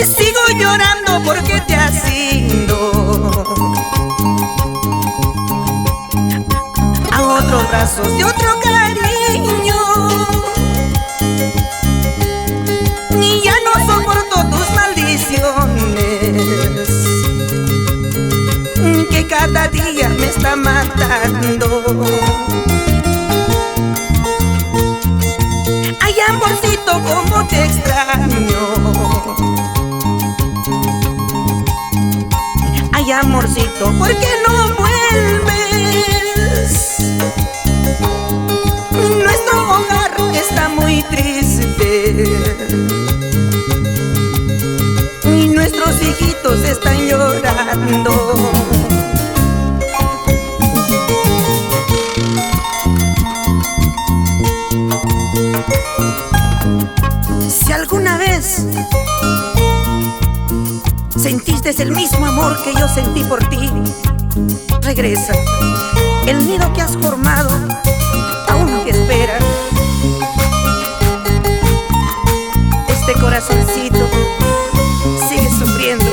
Y sigo llorando porque te has ido a otros brazos de otro cariño. Y ya no soporto tus maldiciones, que cada día me está matando. Ay, amorcito, cómo te extraño. Ay, amorcito, ¿por qué no vuelves? Nuestro hogar está muy triste y nuestros hijitos están llorando. Si alguna vez sentiste el mismo amor que yo sentí por ti, regresa. El nido que has formado aún te espera. Este corazoncito sigue sufriendo,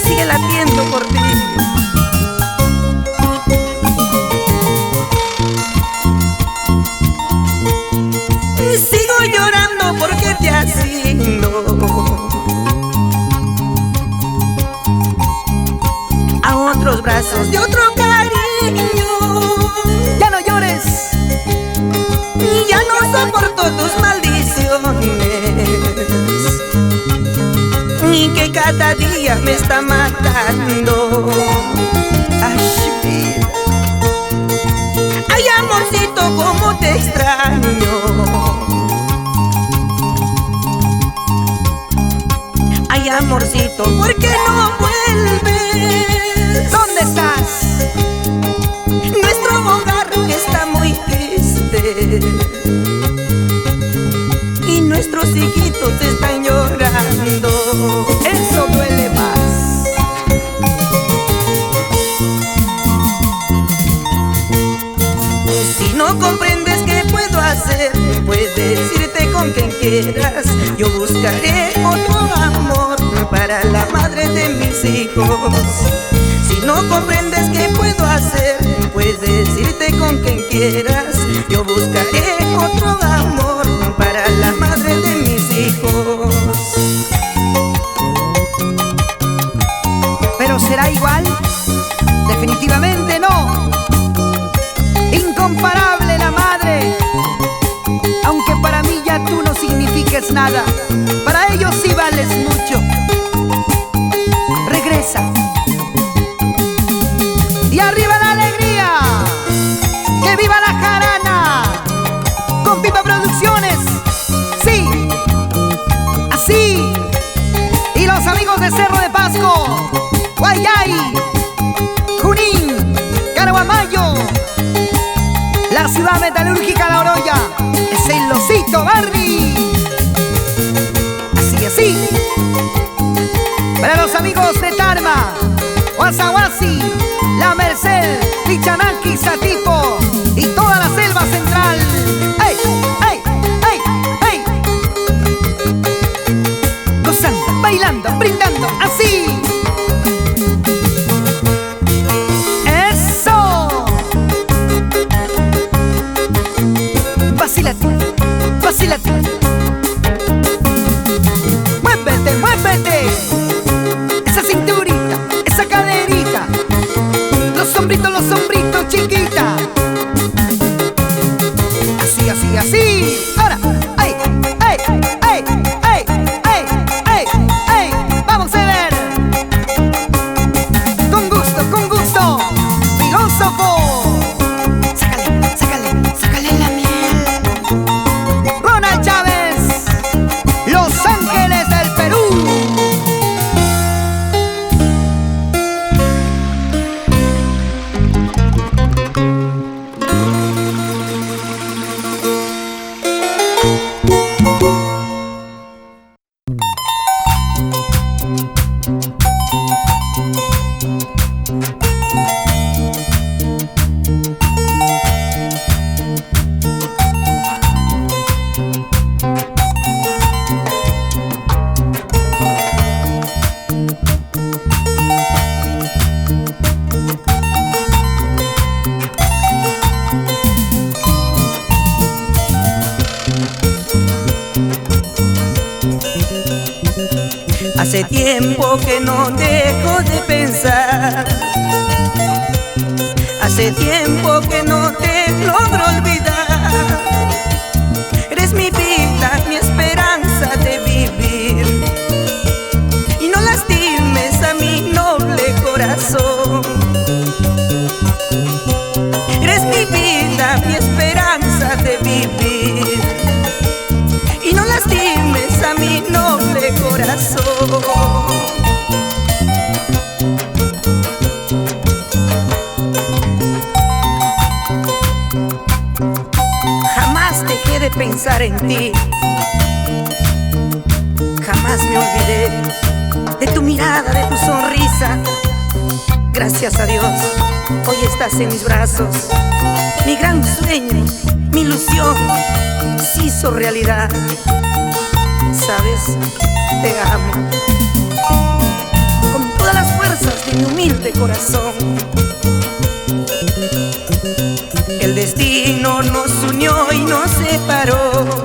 sigue latiendo por ti. Sigo llorando porque te has ido a otros brazos de otro cariño. Ya no llores. Y ya no soporto tus maldiciones, y que cada día me está matando. Ay, vida. Ay, amorcito, cómo te extraño. Ay, amorcito, ¿por qué no vuelves? ¿Dónde estás? Nuestro hogar está muy triste y nuestros hijitos están llorando. Eso duele más. Si no comprendes qué puedo hacer, puedes irte con quien quieras. Yo buscaré otro amor para la madre de mis hijos. Si no comprendes qué puedo hacer, puedes irte con quien quieras. Yo buscaré otro amor para la madre de mis hijos. ¿Pero será igual? Definitivamente no. Incomparable la madre. Aunque para mí ya tú no signifiques nada, para ellos sí vales mucho. Regresa. Y arriba la alegría. ¡Que viva la jarana! Con Pipa Producciones. Sí. Así. Y los amigos de Cerro de Pasco, Guayay, Junín, Carguamayo, la ciudad metalúrgica La Oroya, es el Losito Barri. Así, así. Para los amigos de Tarma, Guasaguasi, La Merced, Tichanaki, Satipo y toda la selva central. ¡Ey, ey, ey, ey! Gozando, bailando, brindando, así. ¡Eso! Vacílate, vacílate. Muévete, muévete. Esa cinturita, esa caderita, los sombritos, chiquita. Así, así, así. Ahora, ¡ay, ay, ay, ay, ay, ay, ay! Vamos a ver. Con gusto, filósofo. Sácale, sácale, sácale la miel. Ronald Chávez, Los Ángeles del Perú. Hace tiempo que no dejo de pensar, hace tiempo que no te logro olvidar. Eres mi vida, mi esperanza de vivir, y no lastimes a mi noble corazón. Eres mi vida, mi esperanza de vivir, y no lastimes a mi noble corazón. Jamás dejé de pensar en ti, jamás me olvidé de tu mirada, de tu sonrisa. Gracias a Dios, hoy estás en mis brazos. Mi gran sueño, mi ilusión, se hizo realidad. Sabes, te amo con todas las fuerzas de mi humilde corazón. El destino nos unió y nos separó,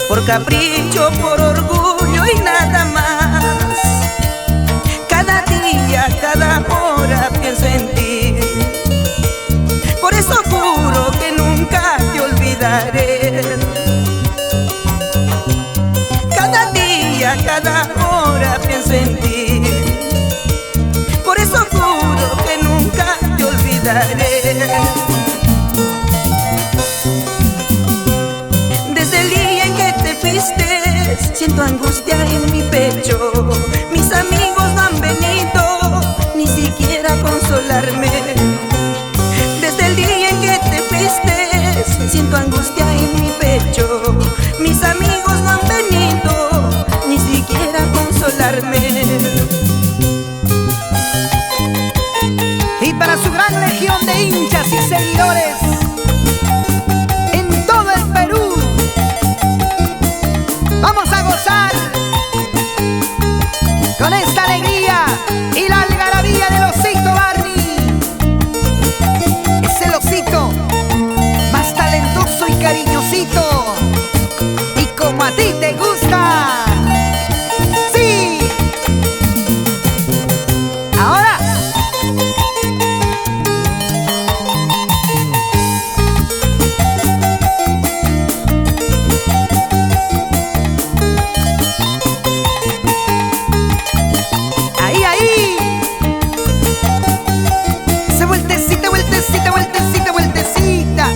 por capricho, por orgullo y nada más. Cada día, cada hora pienso en ti, por eso juro que nunca te olvidaré. Cada día, cada hora pienso en ti, por eso juro que nunca te olvidaré. Desde el día en que te fuiste, siento angustia en mi pecho. Mis amigos no han venido ni siquiera a consolarme. Desde el día en que te fuiste, siento angustia en mi pecho. Mis amigos no han venido ni siquiera a consolarme. Y para su gran legión de hinchas y seguidores en todo el Perú, vamos a gozar con esta alegría y la algarabía del Osito Barney. Es el osito más talentoso y cariñosito, y como a ti te gusta. ¡Sí! Ahora vueltecita, vueltecita, vueltecita, vueltecita.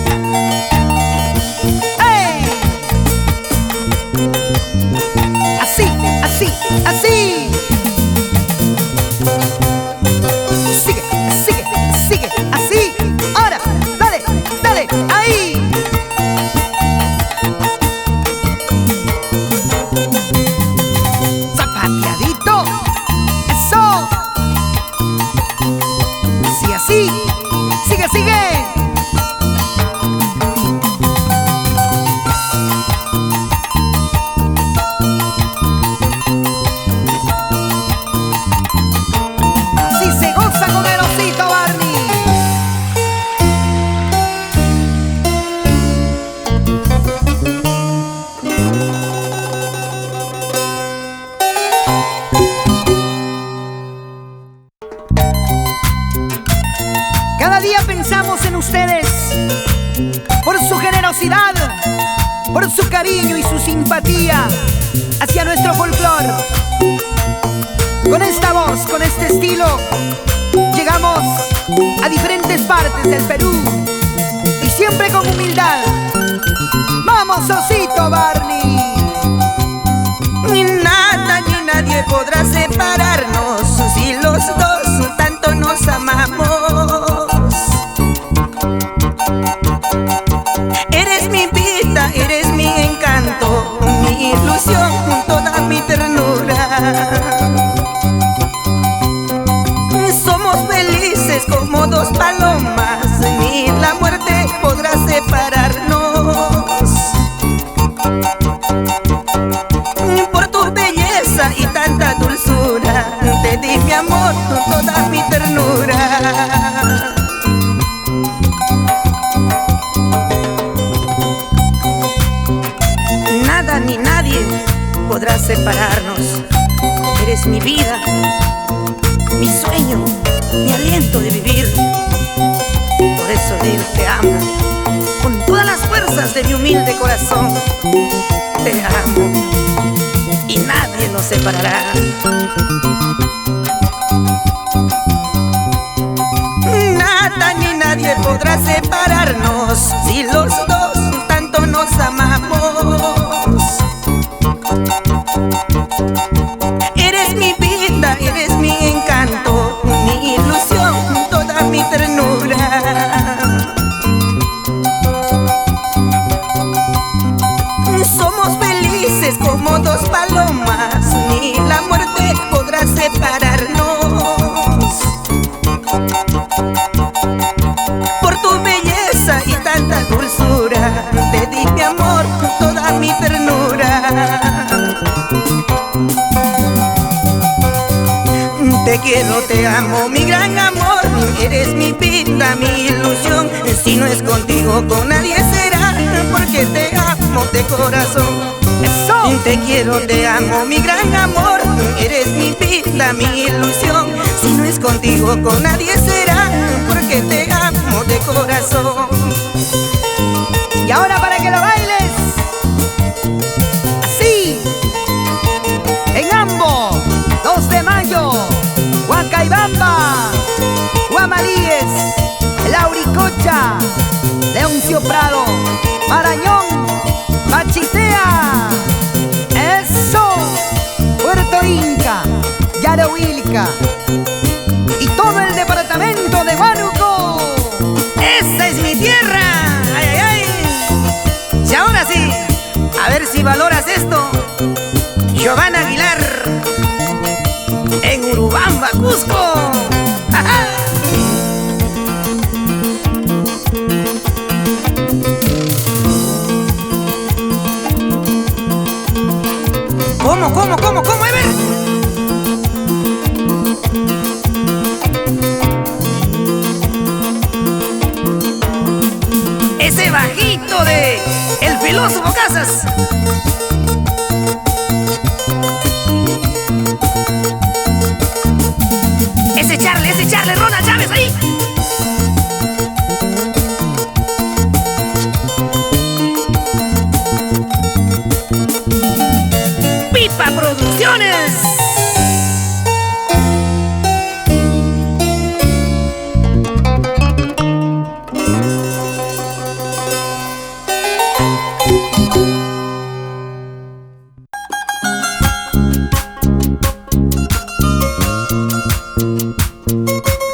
¡Ey! Así, así, así. Sigue, sigue, sigue, así. Ahora, dale, dale, ahí. Zapateadito. Eso. Así, así. Sigue, sigue. Así se goza con el Osito Barney. Cada día pensamos en ustedes, por su generosidad, por su cariño y su simpatía hacia nuestro folclor. Con esta voz, con este estilo, llegamos a diferentes partes del Perú, y siempre con humildad. ¡Vamos, Osito Barney! Ni nada ni nadie podrá separarnos, si los dos tanto nos amamos. Eres mi vida, eres mi encanto, mi ilusión, toda mi ternura. Somos felices como dos palomas, ni la muerte podrá separarnos. Por tu belleza eres mi vida, mi sueño, mi aliento de vivir. Por eso digo te amo, con todas las fuerzas de mi humilde corazón. Te amo y nadie nos separará. Nada ni nadie podrá separarnos si los dos tanto nos amamos. Eres mi vida, eres mi encanto, mi ilusión, toda mi ternura. Somos felices como dos palomas, ni la muerte podrá separarnos. Por tu belleza y tanta dulzura, te di mi amor, toda mi ternura. Te quiero, te amo, mi gran amor, eres mi vida, mi ilusión. Si no es contigo, con nadie será, porque te amo de corazón. ¡Eso! Te quiero, te amo, mi gran amor, eres mi vida, mi ilusión. Si no es contigo, con nadie será, porque te amo de corazón. Y ahora para que lo bailes así, en Ambo, 2 de mayo, Huacaibamba, Guamalíes, Lauricocha, Leoncio Prado, Marañón, Machitea, eso, Puerto Inca, Yarohuilca y todo el departamento de Huánuco. ¡Esa es mi tierra! ¡Ay, ay, ay! Y ahora sí, a ver si valoras esto. Giovanna Aguilar, en Urubamba, Cusco. ¡Ja, ja! ¿Cómo? A ver. Ese bajito de El Filósofo Casas. Ese Charle, Ronald Chávez ahí. Pipa Producciones.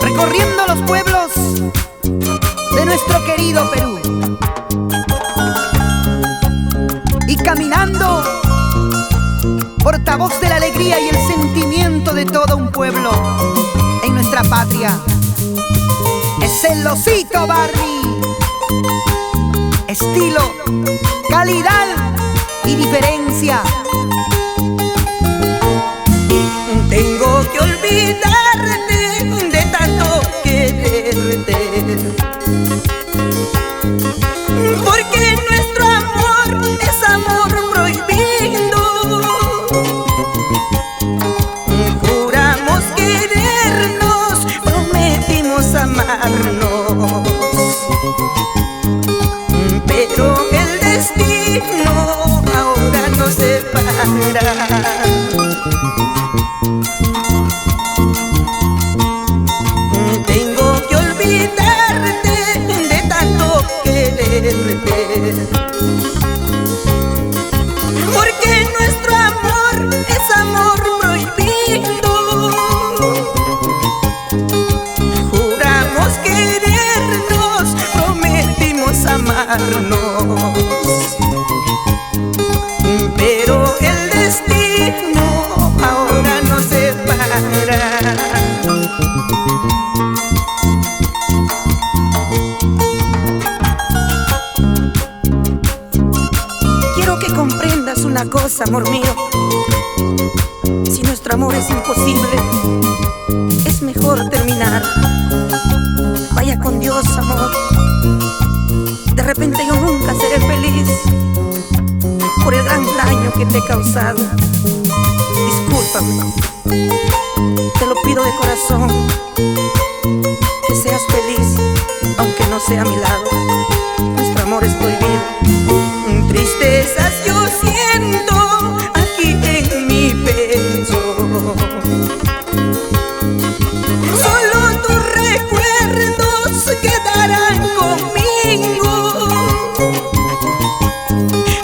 Recorriendo los pueblos de nuestro querido Perú y caminando, portavoz de la alegría y el sentimiento de todo un pueblo en nuestra patria. Es el Osito Barry. Estilo, calidad y diferencia. Tengo que olvidarte de tanto quererte, porque nuestro amor es amor prohibido. Juramos querernos, prometimos amarnos, pero el destino ahora nos separa. Tengo que olvidarte de tanto quererte, porque nuestro amor es amor prohibido. Juramos querernos, prometimos amarnos, pero el destino ahora nos separa. Quiero que comprendas una cosa, amor mío. Si nuestro amor es imposible, es mejor terminar. Vaya con Dios, amor. De repente yo nunca seré feliz por el gran daño que te he causado. Disculpa. discúlpame. Te lo pido de corazón, que seas feliz, aunque no sea a mi lado. Nuestro amor es prohibido. Tristezas yo siento aquí en mi pecho. Solo tus recuerdos quedarán conmigo.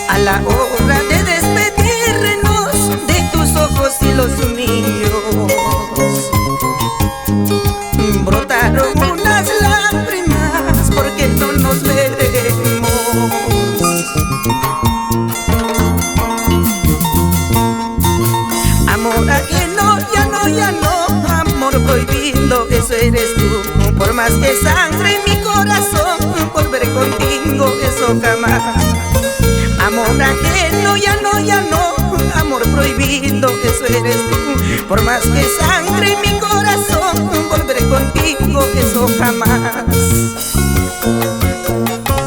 A la hora de despedirnos de tus ojos y los míos, brotaron unas lágrimas porque no nos veremos. Amor ajeno, ya no, amor prohibido, eso eres tú. Por más que sangre en mi corazón, volveré contigo, eso jamás. Amor ajeno, ya no, amor prohibido, eso eres tú. Por más que sangre en mi corazón, volveré contigo, eso jamás.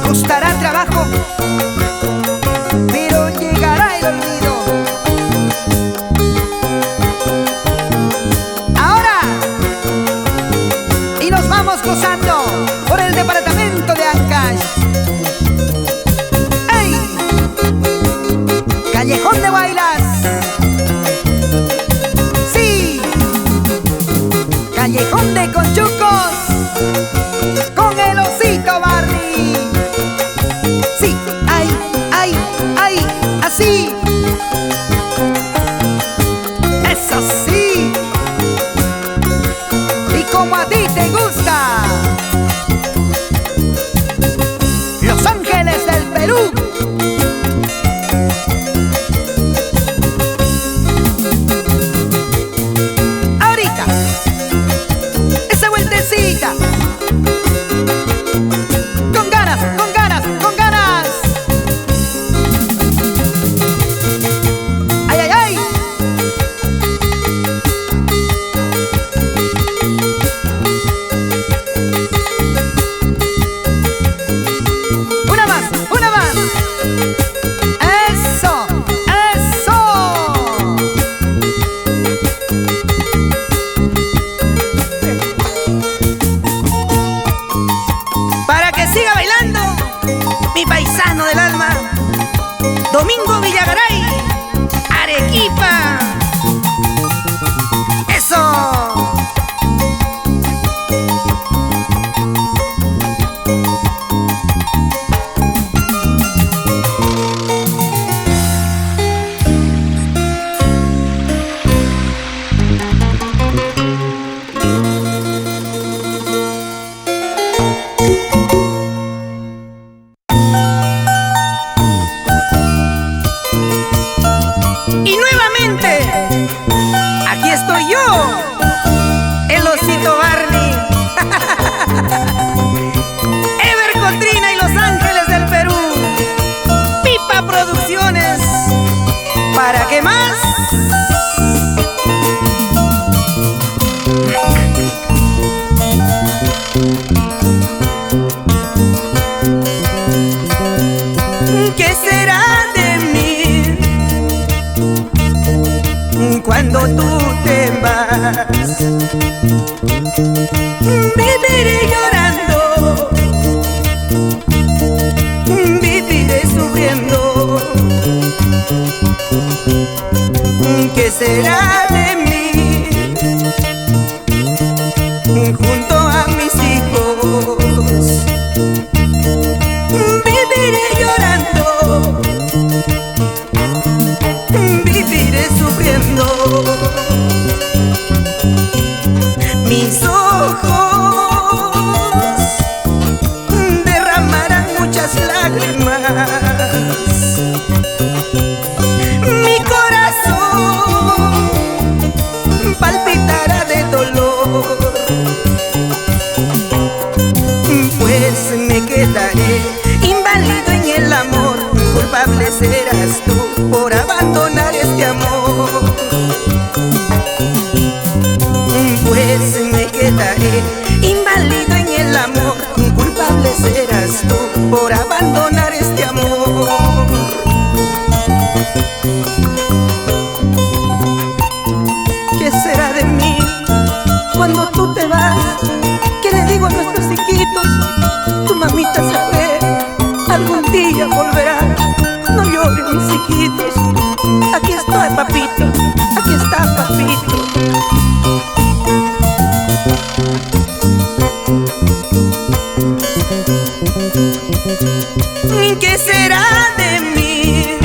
Costará trabajo, pero llegará el olvido. Ahora, y nos vamos gozando por el departamento de Ancash. ¡Ey! Callejón de Bailas. Sí, Callejón de Conchucos con el Osito Barney. Sí, ay, ay, ay, así. Eso sí. Y como a ti te gusta. Los Ángeles del Perú. Ahorita, esa vueltecita. Con ganas, con ganas, con ganas. Ay, ay, ay. Una más, una más. Eso, eso. Para que siga bailando mi paisano del alma, Domingo Villagaray, Arequipa. Eso. Y nuevamente, aquí estoy yo, el Osito Barney. Ever Cotrina y Los Ángeles del Perú. Pipa Producciones. ¿Para qué más? ¿Qué será de mí cuando tú te vas? Viviré llorando, viviré sufriendo. ¿Qué será de mí junto a mis hijos? Viviré llorando, viviré sufriendo. Mis ojos derramarán muchas lágrimas. Mi corazón palpitará de dolor, pues me quedaré inválido en el amor. Culpable serás tú por abandonar este amor. tu mamita se fue, algún día volverá. No lloren mis hijitos, aquí estoy papito, aquí está papito. ¿Qué será de mí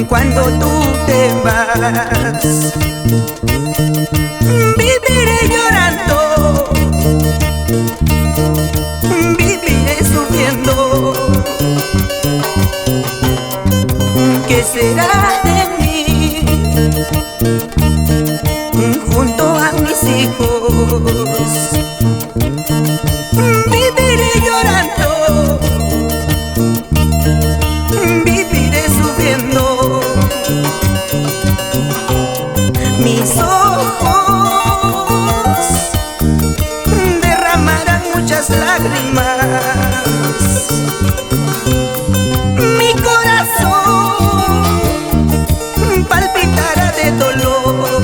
cuando tú te vas? Viviré llorando, viviré sufriendo. ¿Qué será de mí junto a mis hijos? Viviré llorando, viviré sufriendo. Mis ojos derramarán muchas lágrimas. Mi corazón palpitará de dolor,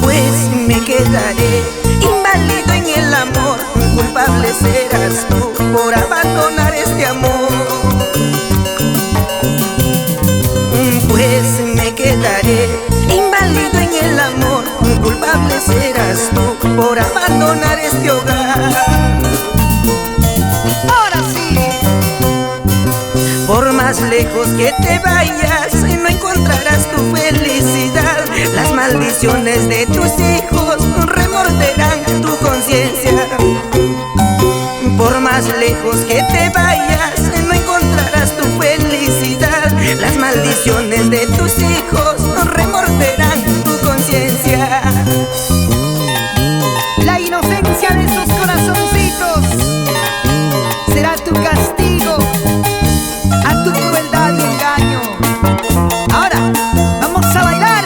pues me quedaré inválido en el amor. Culpable serás tú por abandonar este amor, pues me quedaré inválido en el amor. Culpable serás tú por abandonar este hogar. Ahora sí. Por más lejos que te vayas, no encontrarás tu felicidad. Las maldiciones de tus hijos remorderán tu conciencia. Por más lejos que te vayas, no encontrarás tu felicidad. Las maldiciones de tus hijos remorderán tu conciencia. La inocencia de sus corazoncitos será tu castigo a tu crueldad y engaño. Ahora vamos a bailar,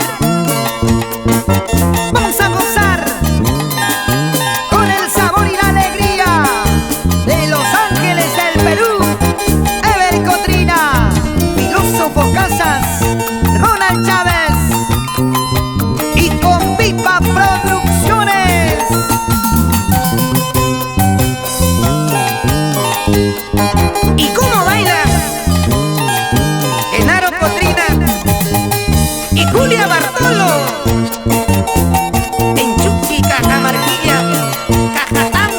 vamos a gozar con el sabor y la alegría de Los Ángeles del Perú. Ever Cotrina, Filósofo Casas, Ronald Chávez y con Pipa Producciones. ¿Y cómo baila Genaro Cotrina y Julia Bartolo en Chuqui, Cajamarquilla, Cajatán,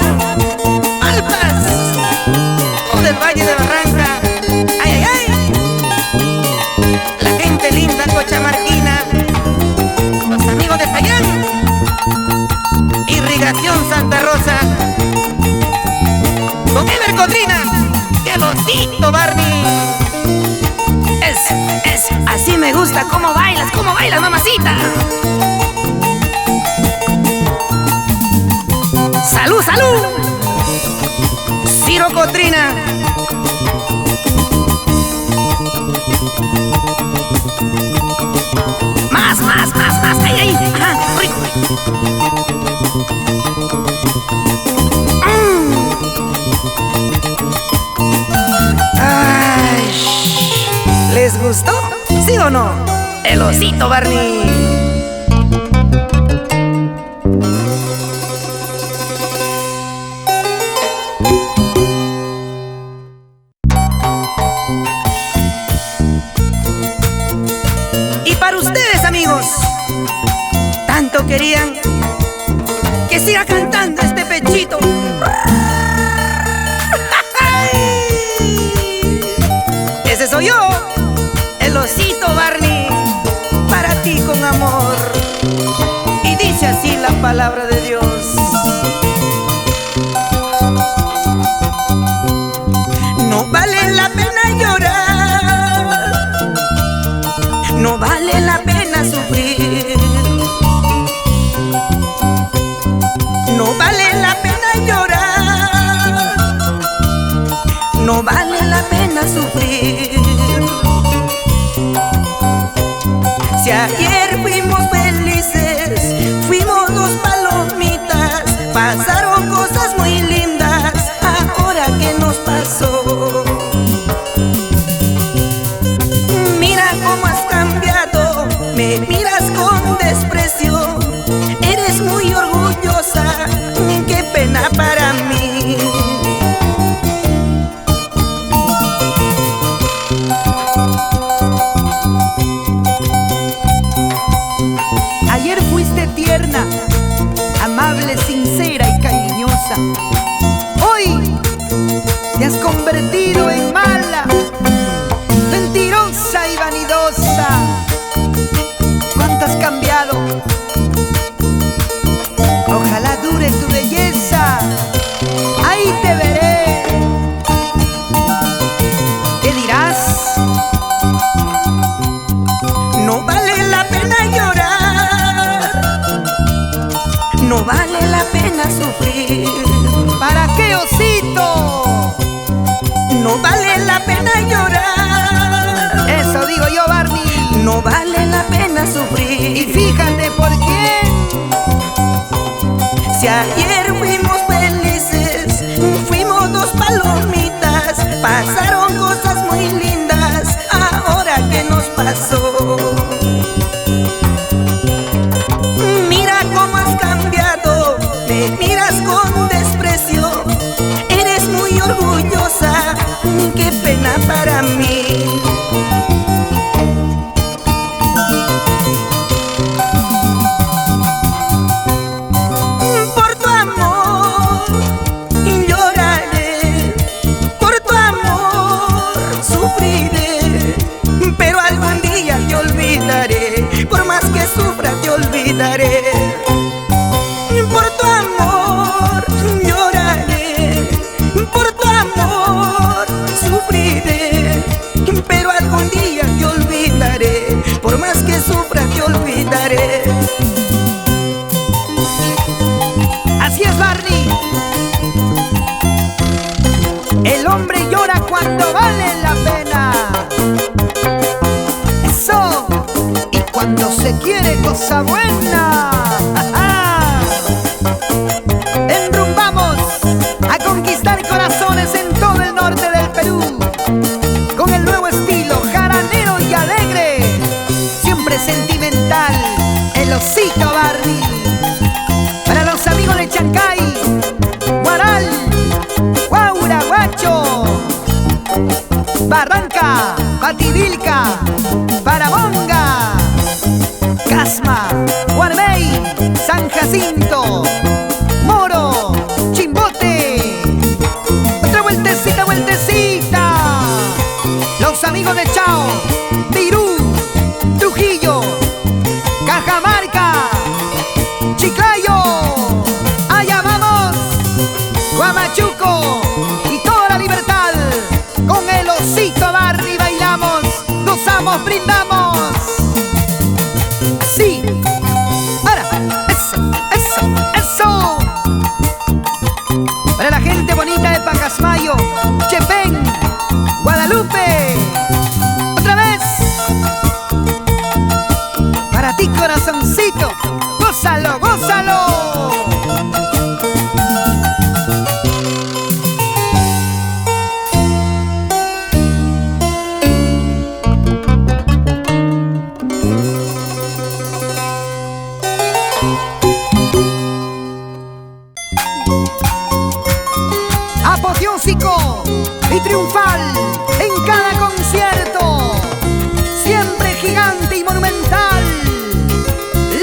Alpas, o del Valle de Barranca? ¡Ay, ay, ay! La gente linda cochamarquina, los amigos de Sayán, Irrigación Santa Rosa, con Ever Cotrina, ¡qué losito, Barney! Así me gusta, cómo bailas, mamacita. ¡Salud, salud! Ciro Cotrina. Más, ay, ay, ajá, rico. Ay, ¿les gustó? ¿Sí o no? El osito Barney. Y para ustedes, amigos, tanto querían que siga cantando este pechito. Ese soy yo, el osito Barney, para ti con amor. Y dice así la palabra de Dios. No vale la pena llorar, no vale la pena sufrir, no vale la pena llorar, no vale la pena sufrir. Si ayer fuimos felices, fuimos dos palomitas, pasaron cosas muy lindas, ahora ¿qué nos pasó? Mira cómo has cambiado, me miras con desprecio, eres muy orgullosa sufrir. ¿Para qué, osito? No vale la pena llorar. Eso digo yo, Barney. No vale la pena sufrir. Y fíjate por quién. Si ayer fuimos felices, fuimos dos palomitas, pasaron cosas muy lindas, ahora ¿qué nos pasó? Mira cómo has cambiado, me miras con desprecio, eres muy orgullosa, qué pena para mí. Pero algún día te olvidaré, por más que sufra te olvidaré. Por tu amor lloraré, por tu amor sufriré, pero algún día te olvidaré, por más que sufra te olvidaré. Así es, Barney. El hombre llora cuando vale la pena. Eso. Y cuando se quiere cosa buena. Enrumbamos a conquistar corazones en todo el norte del Perú, con el nuevo estilo jaranero y alegre, siempre sentimental, el osito Barney. Para los amigos de Chancay, Guaral, Huacho, Barranca, Bativilca, Barabonga, Casma, Guarmey, San Jacinto, Moro, Chimbote. Otra vueltecita, vueltecita. Los amigos de Chao, Tirú, Trujillo, Cajamarca, Chiclayo. Allá vamos, Huamachuco. Con el osito Barney bailamos, gozamos, brindamos. Así. Ahora, eso. Para la gente bonita de Pacasmayo, Chepén, Guadalupe. Otra vez. Para ti, corazoncito, gózalo, gózalo. Apoteósico y triunfal en cada concierto, siempre gigante y monumental,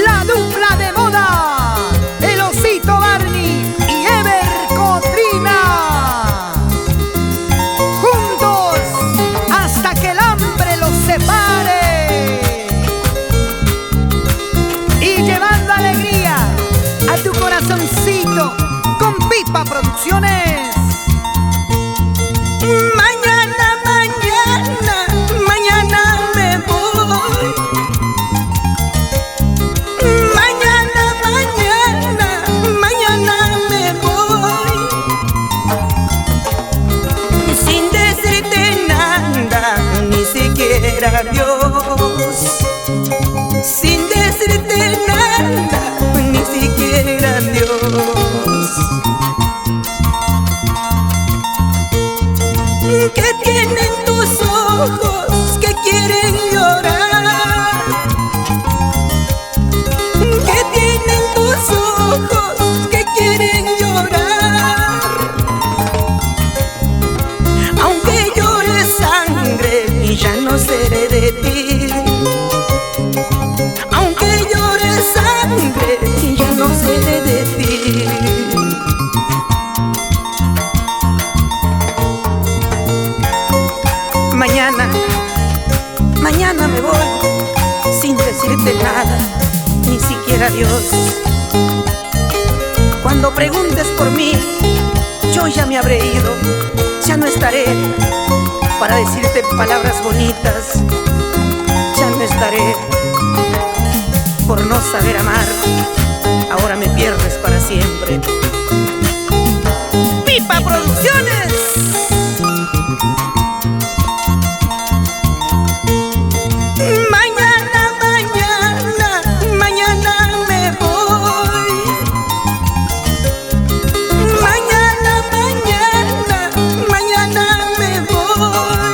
la dupla de moda, el osito Barney y Ever Cotrina, juntos hasta que el hambre los separe, y llevando alegría a tu corazoncito con Pipa Producciones. Mañana me voy. Mañana me voy. Sin decirte nada, ni siquiera adiós. Sin decirte nada, ni siquiera adiós. ¿Qué tienen tus ojos que quieren llorar? ¿Qué tienen tus ojos que quieren llorar? Aunque llore sangre, ya no seré de ti. Aunque llore sangre, ya no seré de ti. Mañana me voy, sin decirte nada, ni siquiera adiós. Cuando preguntes por mí, yo ya me habré ido, ya no estaré para decirte palabras bonitas, ya no estaré. Por no saber amar, ahora me pierdes para siempre. Pipa Producciones. Mañana, mañana, mañana me voy. Mañana, mañana, mañana me voy.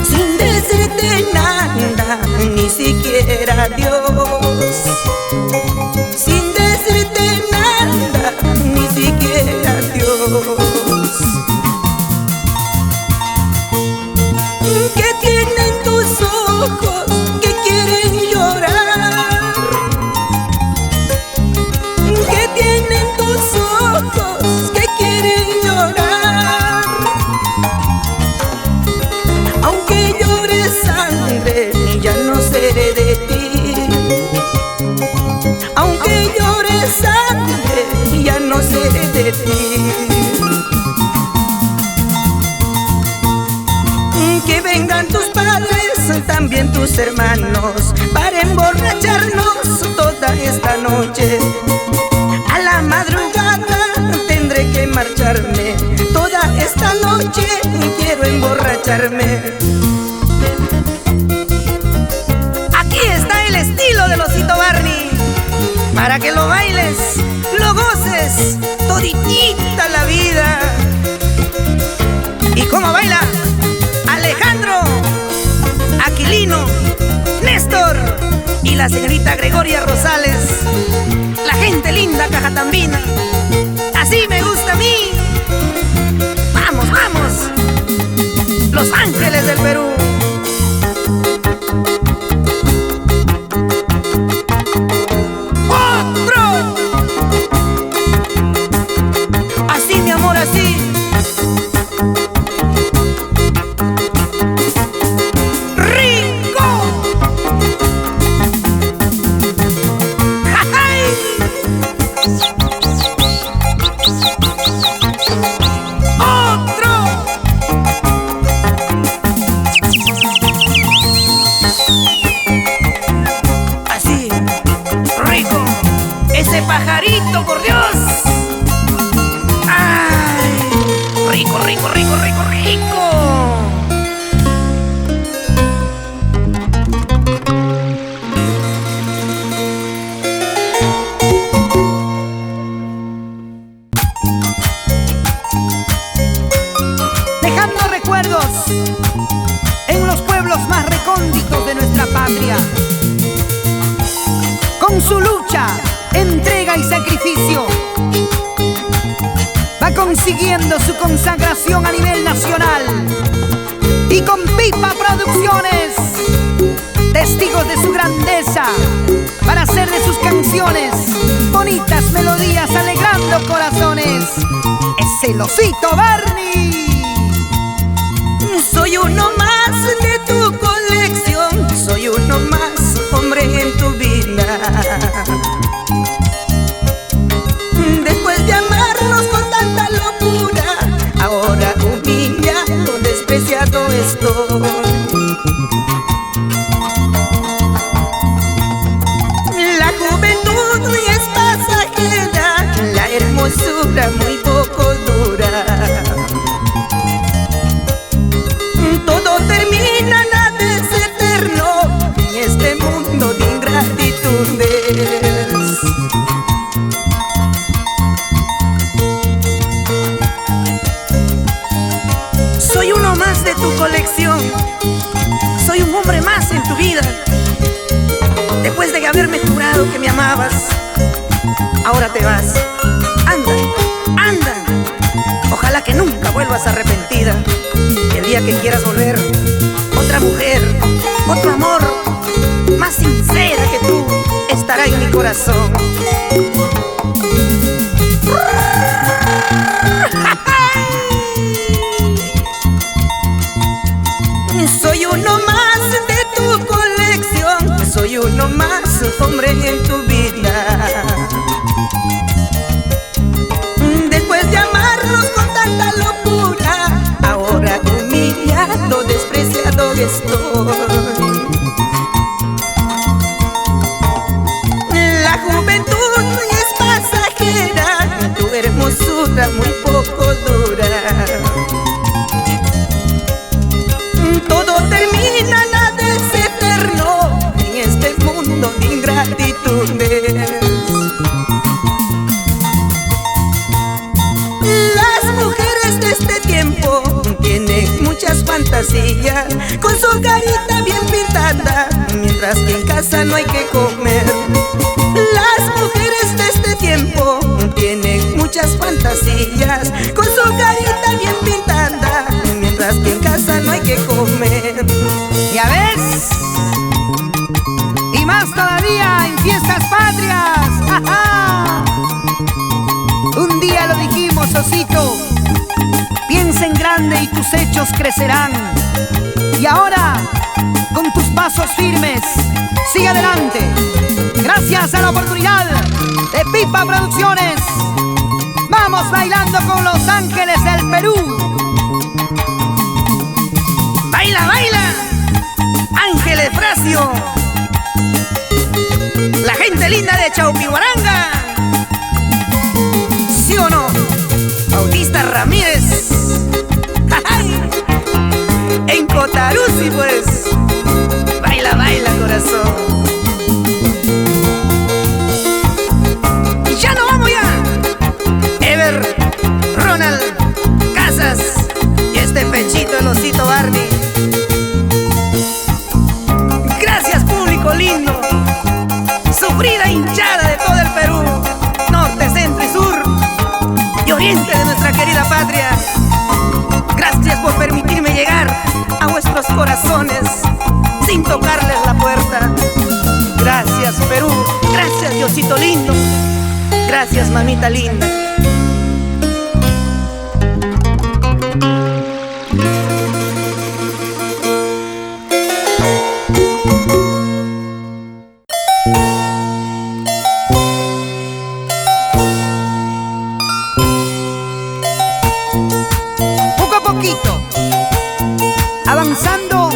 Sin decirte nada, ni siquiera adiós. Sin decirte nada, ni siquiera adiós. ¿Qué tienen tus ojos que quieren llorar? ¿Qué tienen tus ojos que quieren llorar? Aunque llores sangre, ya no seré de ti. Aunque llores sangre, ya no seré de ti. Que vengan tus padres, también tus hermanos, para emborracharnos toda esta noche. A la madrugada tendré que marcharme. Toda esta noche quiero emborracharme. Aquí está el estilo del Osito Barney, para que lo bailes, lo goces, toditita la vida. ¿Y cómo baila? Alejandro, Aquilino, Néstor y la señorita Gregoria Rosales. La gente linda cajatambina, así me gusta a mí. Vamos, vamos, Los Ángeles del Perú. ¡Otro! Así, mi amor, así. Pajarito, por Dios. Ay, rico, rico, rico, rico, rico. Dejando recuerdos en los pueblos más recónditos de nuestra patria. Con su lucha, entrega y sacrificio, va consiguiendo su consagración a nivel nacional. Y con Pipa Producciones, testigos de su grandeza, para hacer de sus canciones bonitas melodías alegrando corazones. Es el Osito Barney. Soy uno más de tu colección, soy uno más, hombre, en tu vida. Después de amarnos con tanta locura, ahora humillado, despreciado estoy. La juventud es pasajera, la hermosura muy poco dura. Todo termina, nada es eterno, en este mundo de ingratitudes. Soy uno más de tu colección, soy un hombre más en tu vida. Después de haberme jurado que me amabas, ahora te vas. Anda, anda, ojalá que nunca vuelvas arrepentida. Que el día que quieras volver, otra mujer, otro amor, más sincera que tú, estará en mi corazón. Soy uno más de tu colección, soy uno más, hombre, en tu vida. Después de amarnos con tanta locura, ahora humillado, despreciado estoy. La juventud es pasajera, tu hermosura mientras que en casa no hay que comer. Las mujeres de este tiempo tienen muchas fantasías, con su carita bien pintada, mientras que en casa no hay que comer. ¿Ya ves? Y más todavía en fiestas patrias. ¡Ja, ja! Un día lo dijimos, Osito, piensa en grande y tus hechos crecerán. Y ahora, con tus pasos firmes, sigue adelante. Gracias a la oportunidad de Pipa Producciones, vamos bailando con Los Ángeles del Perú. ¡Baila, baila! Ángel Efracio, la gente linda de Chaupihuaranga. ¿Sí o no? Bautista Ramírez. ¡Ay! En Cotarusi, pues. Baila, baila, corazón. Y ya no vamos ya. Ever, Ronald, Casas y este pechito, el osito Barney. Gracias, público lindo. Sufrida hinchada de todo el Perú, norte, centro y sur y oriente de nuestra querida patria. Gracias por permitirme llegar a vuestros corazones sin tocarles la puerta. Gracias, Perú. Gracias, Diosito lindo. Gracias, mamita linda. Avanzando,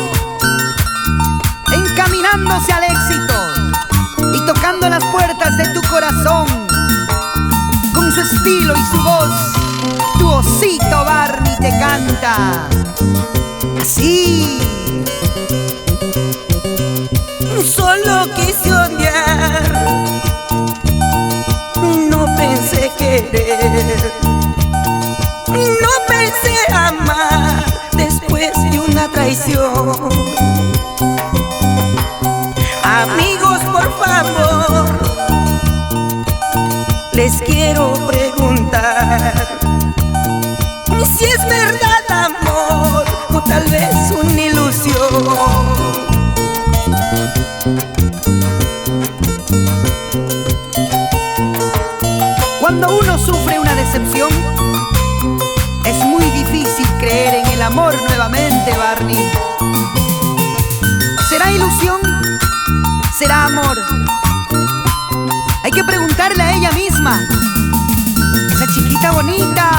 encaminándose al éxito y tocando las puertas de tu corazón. Con su estilo y su voz, tu osito Barney te canta así. Solo quise odiar, no pensé querer, no pensé amar después de una traición. Amigos, por favor, les quiero preguntar si es verdad amor o tal vez una ilusión. Cuando uno sufre una decepción, es muy difícil creer en el amor nuevamente, Barney. ¿Será ilusión? ¿Será amor? Hay que preguntarle a ella misma. Esa chiquita bonita.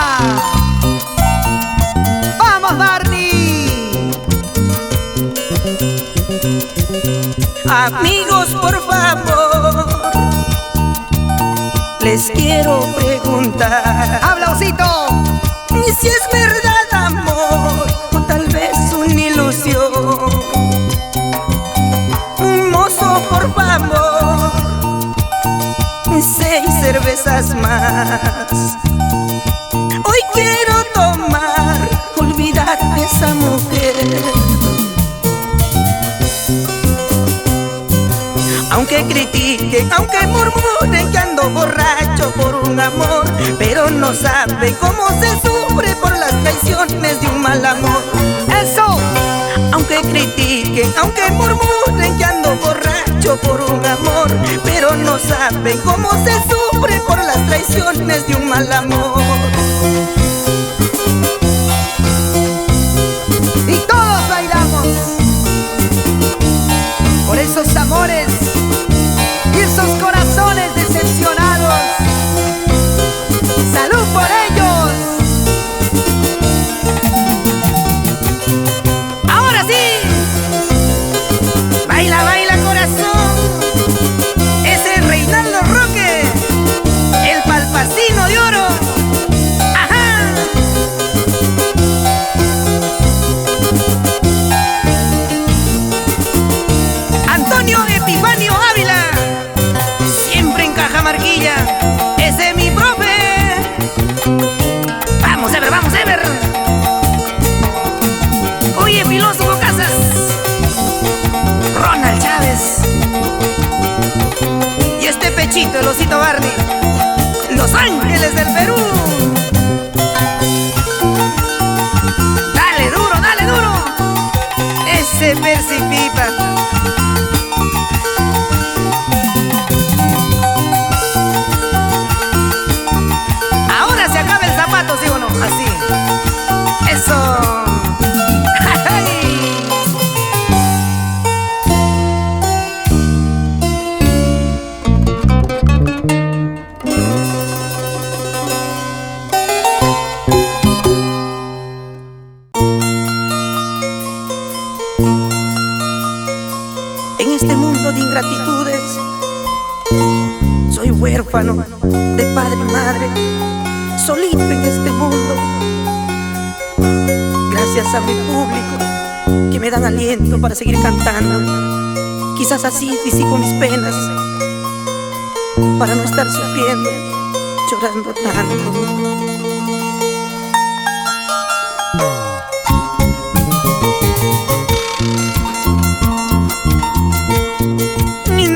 ¡Vamos, Barney! Amigos, por favor, les quiero preguntar. ¡Habla, osito! Si es verdad amor o tal vez una ilusión. Mozo, por favor, 6 cervezas más. Hoy quiero tomar, olvidar a esa mujer. Aunque critiquen, aunque murmuren que ando borracho por un amor, pero no saben cómo se sufre por las traiciones de un mal amor. ¡Eso! Aunque critiquen, aunque murmuren que ando borracho por un amor, pero no saben cómo se sufre por las traiciones de un mal amor. Y todos bailamos por esos amores y esos corazones decepcionados. ¡Salud por ellos! Ahora sí, baila, baila corazón. Ese es Reinaldo Roque, el palpacino de oro. ¡Ajá! Antonio Epifanio Ávila, siempre en Cajamarquilla. Ese es mi profe. Vamos, Ever, vamos, Ever. Oye, filósofo Casas, Ronald Chávez. Osito, el Osito Barney, Los Ángeles del Perú. Dale duro, ese Percy Pipa. Ahora se acaba el zapato, ¿sí o no? Así. Eso. En este mundo de ingratitudes soy huérfano de padre y madre, solito en este mundo. Gracias a mi público que me dan aliento para seguir cantando. Quizás así disipo mis penas para no estar sufriendo, llorando tanto.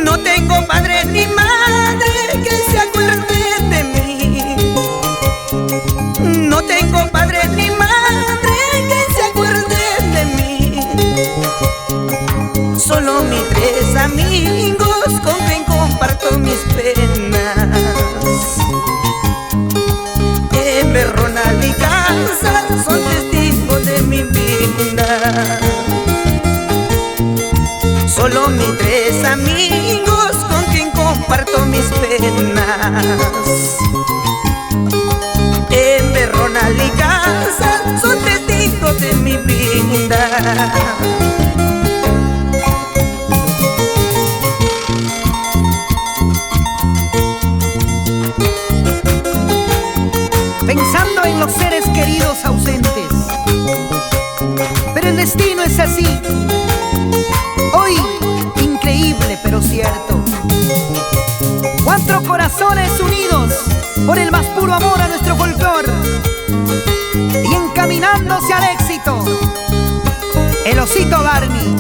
No tengo padre ni madre que se acuerde de mí. No tengo padre ni madre que se acuerde de mí. Solo mis 3 amigos con quien comparto mis penas. Ronald y Casa son testigos de mi vida. Solo mis 3 amigos con quien comparto mis penas. Ronald y Casa son testigos de mi vida. Pensando en los seres queridos ausentes, pero el destino es así. Hoy, increíble pero cierto, 4 corazones unidos por el más puro amor a nuestro folclor y encaminándose al éxito, el Osito Barney,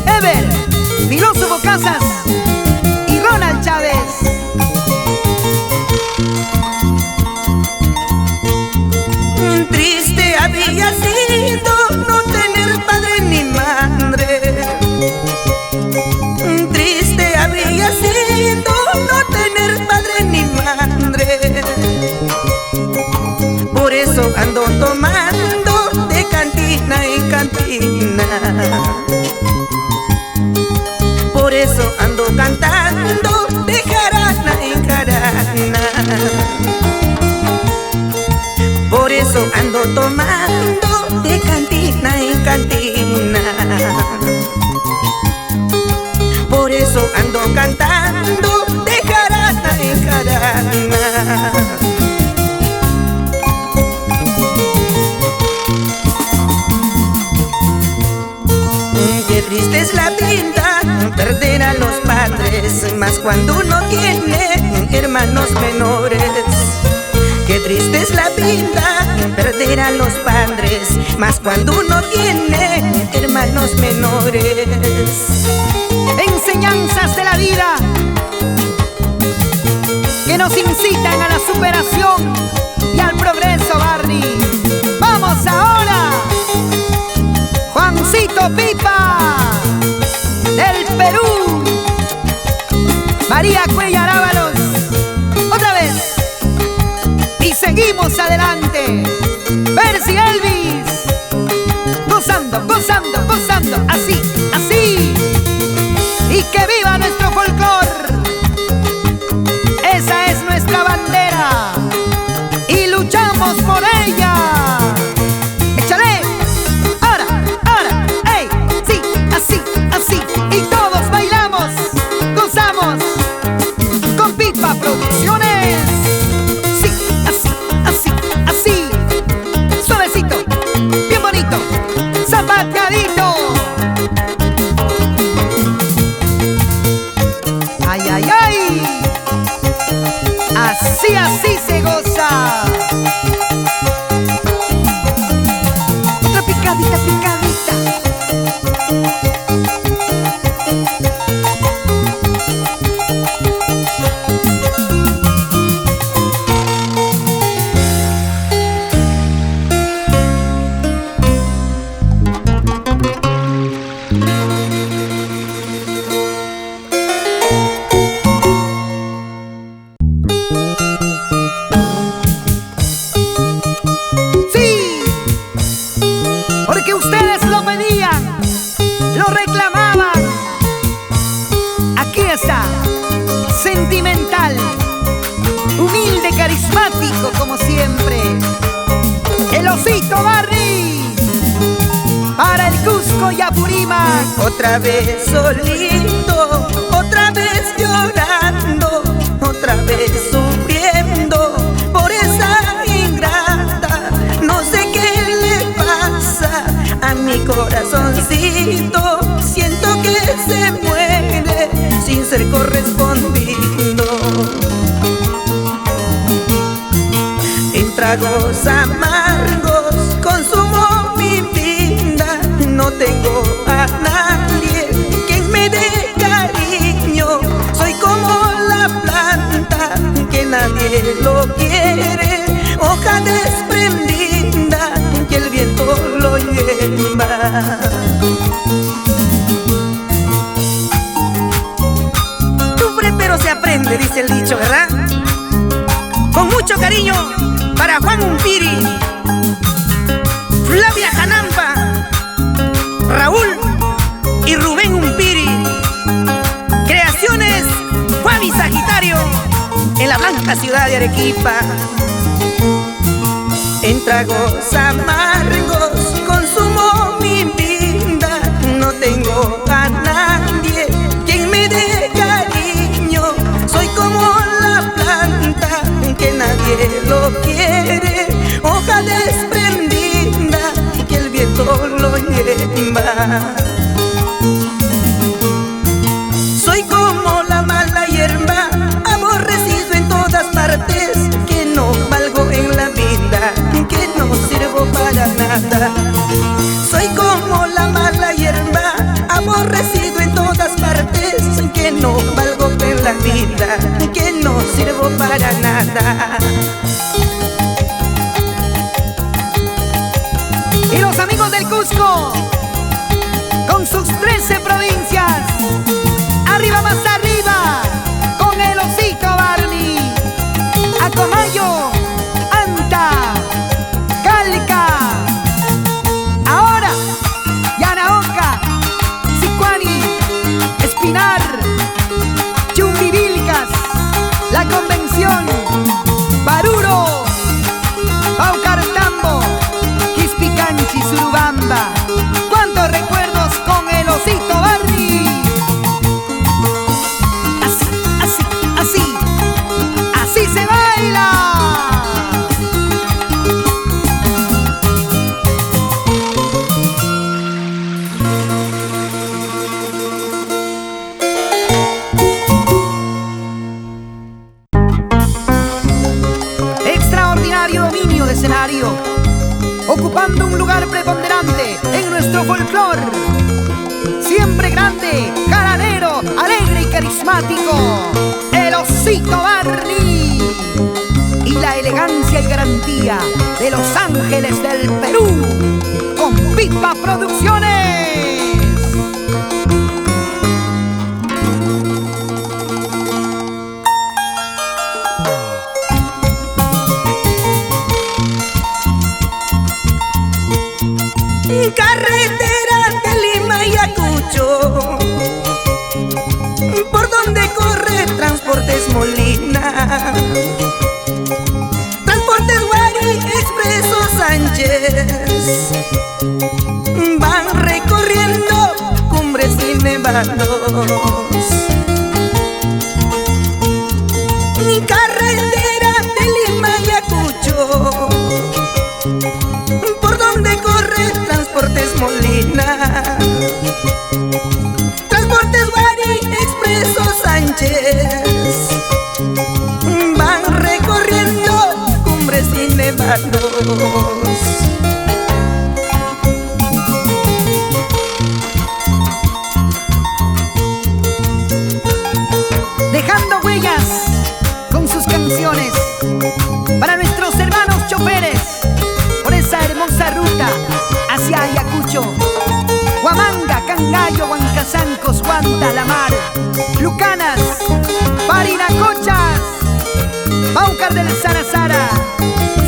Ever, Filósofo Casas y Ronald Chávez. Triste había sido no tener padre ni madre. Triste había sido no tener padre ni madre. Por eso ando tomando de cantina en cantina. Por eso ando cantando de jarana en jarana. Por eso ando tomando de cantina en cantina. Por eso ando cantando de jarana en jarana. Qué triste es la vida perder a los padres, más cuando uno tiene hermanos menores. Qué triste es la vida perder a los padres, más cuando uno tiene hermanos menores. Enseñanzas de la vida que nos incitan a la superación y al progreso, Barney. ¡Vamos ahora! Juancito Pipa del Perú, María Cuellar Ábalos, otra vez. Y seguimos adelante. Percy Elvis, gozando, gozando, gozando, así, así. Y que viva nuestro folclor. Esa es nuestra bandera y luchamos por ella. Échale, ahora, ahora, ey, sí, así, así. Y todos bailamos, gozamos con Pipa Producciones. Sí, así, así, así. Suavecito, bien bonito, zapateadito. carismático como siempre, el Osito Barri, para el Cusco y Apurímac. Otra vez solito, otra vez llorando, otra vez sufriendo por esa ingrata. No sé qué le pasa a mi corazoncito, siento que se muere sin ser correspondido. En tragos amargos consumo mi vida, no tengo a nadie quien me dé cariño. Soy como la planta que nadie lo quiere, hoja desprendida que el viento lo lleva. Sufre pero se aprende, dice el dicho, ¿verdad? Con mucho cariño para Juan Umpiri, Flavia Janampa, Raúl y Rubén Umpiri. Creaciones Fabi Sagitario en la blanca ciudad de Arequipa. En tragos amargos consumo mi vida, no tengo a nadie quien me dé cariño. Soy como la planta que nadie lo quiere, hoja desprendida que el viento lo lleva. Soy como la mala hierba, aborrecido en todas partes, que no valgo en la vida, que no sirvo para nada. Soy como la mala hierba, aborrecido en todas partes, que no valgo en la vida, que no sirvo para nada. Y los amigos del Cusco, con sus 13 provincias, arriba más arriba, con el Osito Barri, Acomayo, Anta, Calca, ahora Yanaoca, Sicuani, Espinar, Chumbivilcas, La Convención, Paruro, Paucartambo, Quispicanchi, Surubamba. ¡Cuántos recuerdos con el Osito Barri! Así, así, así, así se baila. Extraordinario dominio de escenario, ocupando un lugar preponderante en nuestro folclore. Siempre grande, jaranero, alegre y carismático, el Osito Barri. Y la elegancia y garantía de Los Ángeles del Perú, con Pipa Producciones. Carretera de Lima y Ayacucho, por donde corre Transportes Molina, Transportes Guari, Expreso Sánchez, van recorriendo cumbres y nevados. Carretera de Lima y Ayacucho, por donde corre Transportes Molina, Transportes Guari, Expreso Sánchez, van recorriendo cumbres y nevados. Dejando huellas con sus canciones para nuestros hermanos choferes por esa hermosa ruta hacia Ayacucho, Huamanga, Cangallo, Huancazancos, Huanta, La Mar, Lucanas, Parinacochas, Paucar del Sarasara,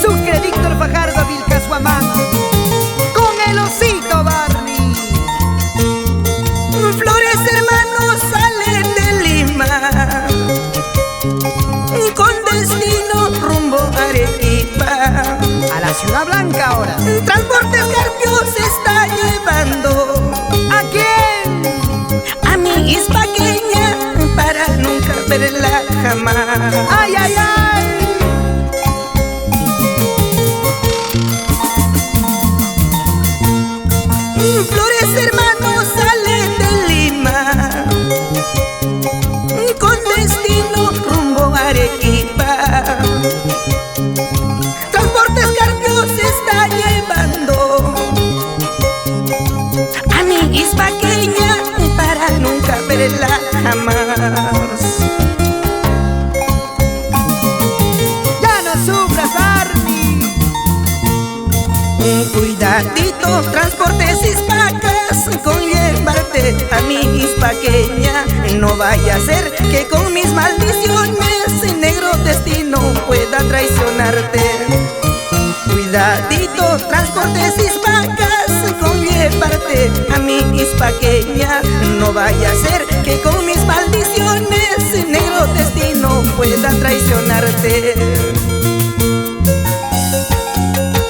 Sucre, Víctor Fajardo, Vilcas, Huamán, con el Osito Barri. Flores hermanos salen de Lima, con destino rumbo ahora. Transportes Carpio se está llevando. ¿A quién? A mi ispaqueña para nunca verla jamás. ¡Ay, ay, ay! Flores Hermanos salen de Lima con destino rumbo a Arequipa. Transportes Carpio se está llevando a mi ispaqueña para nunca verla jamás. ¡Ya no sufras, Barney! Cuidadito, Transportes Ispacas, con llevarte a mi ispaqueña. No vaya a ser que con mis maldiciones negro destino pueda traicionarte. Cuidadito, Transportes Ispacas, con llevarte a mi ispaqueña. No vaya a ser que con mis maldiciones negro destino pueda traicionarte.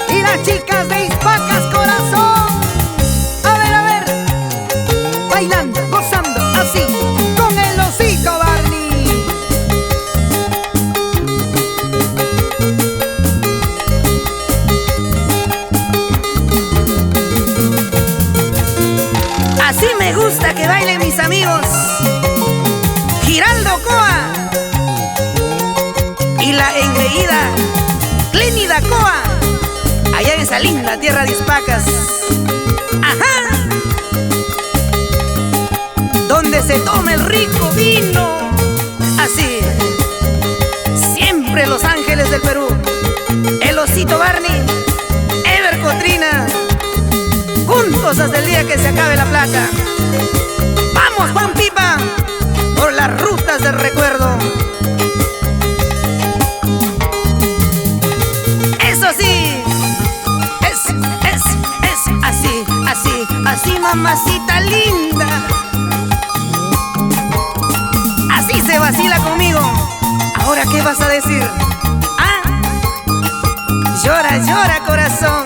Y las chicas de Ispacas, corazón. A ver, bailando, gozando, así, con el osito Barney. Así me gusta que bailen mis amigos Giraldo Coa y la engreída Clínida Coa, allá en esa linda tierra de Ispacas. ¡Ajá! Donde se toma el rico vino. Así, siempre Los Ángeles del Perú. El osito Barney, Ever Cotrina, juntos hasta el día que se acabe la plata. ¡Vamos, Juan Pipa! Por las rutas del recuerdo. Eso sí, es así, mamacita linda. Así se vacila conmigo. ¿Ahora qué vas a decir? ¿Ah? Llora, llora, corazón.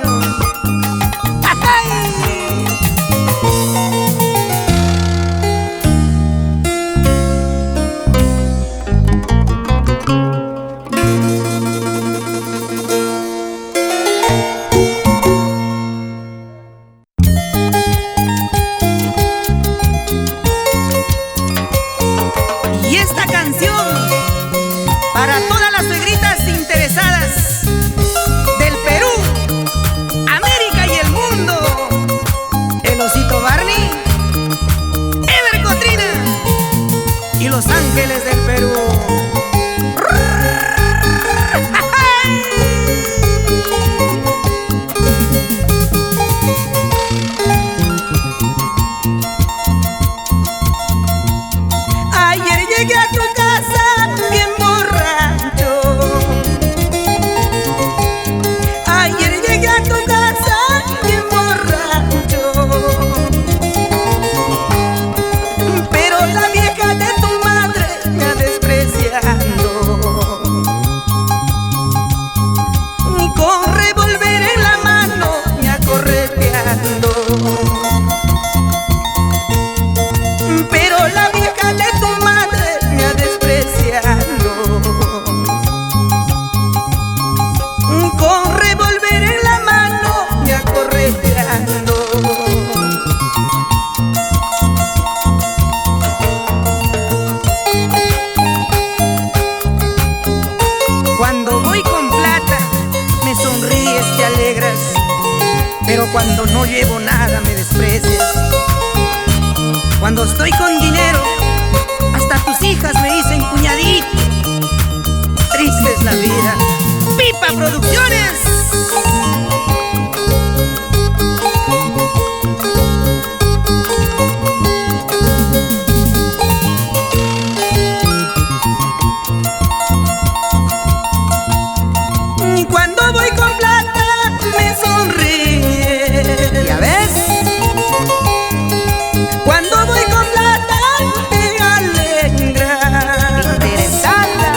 Y esta canción para todas las suegritas interesadas del Perú, América y el mundo. El osito Barney, Ever Cotrina y Los Ángeles del Perú. Ayer llegué a tu casa bien borracho. Ayer llegué a tu casa bien borracho. Pero la vieja de tu madre me despreciando. Con revólver en la mano me acorreteando. Pero la vieja de tu madre me ha despreciado. Con revólver en la mano me ha correteando. Cuando voy con plata me sonríes, te alegras. Pero cuando no llevo nada me desprecias. Cuando estoy con dinero, hasta tus hijas me dicen cuñadito. Triste es la vida. ¡Pipa Producciones! Cuando voy con plata me sonríe. ¿Ya ves? Cuando voy con plata te alegra. Interesante.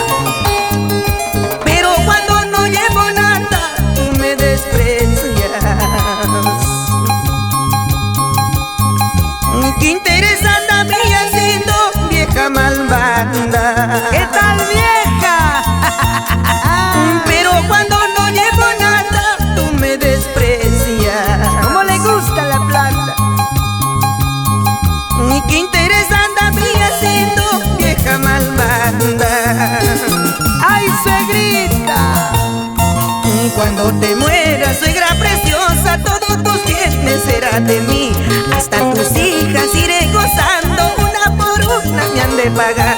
Pero cuando no llevo nada Cuando te mueras, suegra preciosa, todos tus bienes serán de mí. Hasta tus hijas iré gozando, una por una me han de pagar.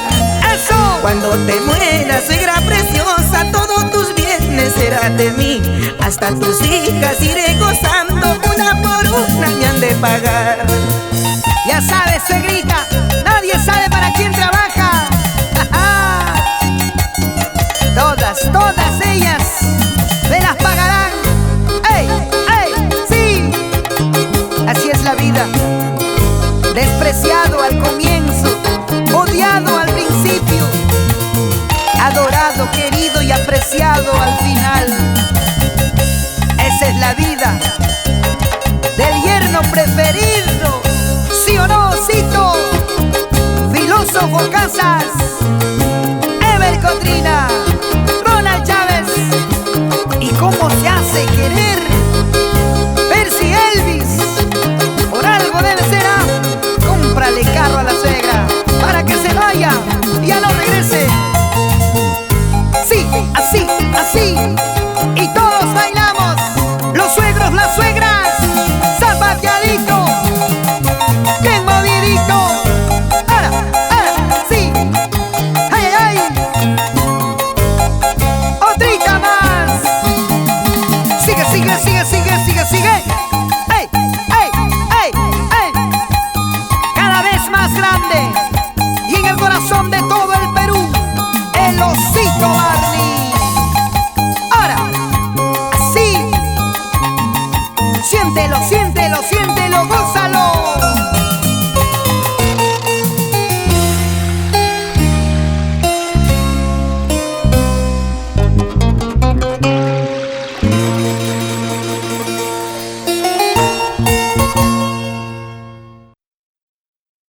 ¡Eso! Cuando te mueras, suegra preciosa, todos tus bienes serán de mí. Hasta tus hijas iré gozando, una por una me han de pagar. Ya sabes, suegrita, nadie sabe para quién trabaja. Todas ellas me las pagarán. ¡Ey, ey, sí! Así es la vida. Despreciado al comienzo, odiado al principio, adorado, querido y apreciado al final. Esa es la vida.